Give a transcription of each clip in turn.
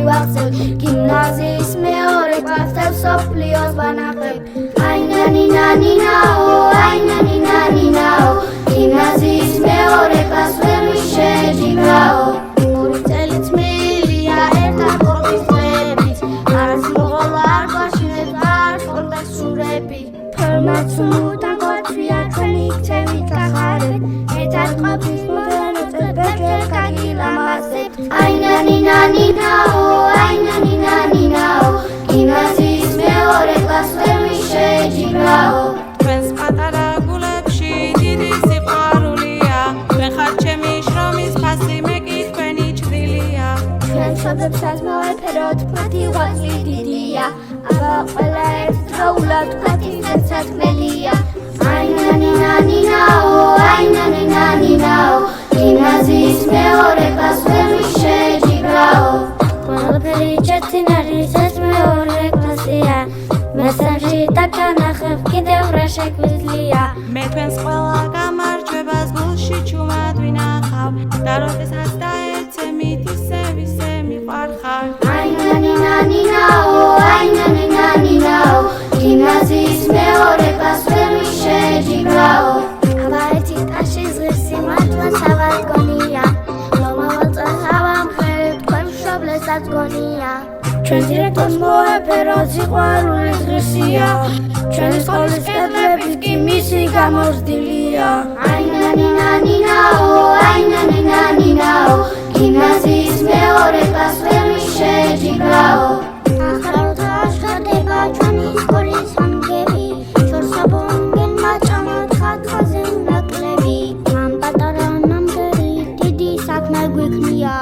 მივახცევ გიმნაზიის მეორე კლასთან სოფლიოს ვანახებ აი ნანინანინაო აი ნანინანინაო გიმნაზიის მეორე კლასს ვერ მიშეჯიბრაო ორი წელი წმილია ერთად ყოფის დღებით არც მოღოლა არ გვაშინებს არ ხონდა სურები ფორმაც უდან გვაჩვია ჩვენი ქცევით გახარეთ ერთად ყოფის ბეჯერ გაგილამაზებთ აი ნანინანინაო აი ნანინანინაო გიმნაზიის მეორე კლასს ვერ მიშეჯიბრაო ჩვენს პატარა გულებში დიდი სიყვარულია ჩვენ ხართ ჩემი შრომის ფასი მე კი თქვენი ჭრილია ჩვენ შობლებსაც მოვეფეროთ თქვენი ღვაწლი დიდია აბა ყველა ერთდროულად თქვენი სათქმელია აი ნანინანინაო აი ნანინანინაო გიმნაზიის მეორე კლასს ვერ მიშეჯიბრაო ყველაფერი ჩეთინ არის ეს მეორე კლასია მესამში დაგანახებ კიდევ რა შეგვიძლია მე თქვენს ყველა გამარჯვებას გულში ჩუმად ვინახავ და როდესაც დაეცემით ისე ვისე მიყვარხარ აი ნანინანინაო აი ნანინანინაო გიმნაზიის მეორე კლასს ვერ მიშეჯიბრაო აბა ერთი ტაში ზღირსი მართლა სავალ გონია მომავალ წელს ავამხელებ თქვენ მშობლესაც გონია ჩვენ დირექტორს მოვეფერო სიყვარული ზღირსია ჩვენი სკოლის კედლების კი მისი გამოზრდილია აი ნანინანინაო აი ნანინანინაო გიმნაზიის მეორე კლასს ვერ მიშეჯიბრაო ახალ ხდება ჩვენი სკოლის ამგები შორსაბონგენმა წამოთხა თხაზე ნაკლები მან პატარა ნამგერი დიდი საქმე გვიქნია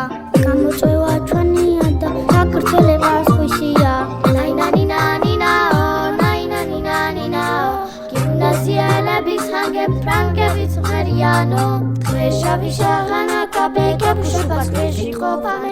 გამოწვევა ჩვენია და საქართველოს ხუშია ნაინანინანინაო ნაინანინანინაო გიმნაზიელების ჰანგებ ფრანგების ღერიანო დღეშავი შეღანა კაბეგებ შუბას ქვეშ ყოფამე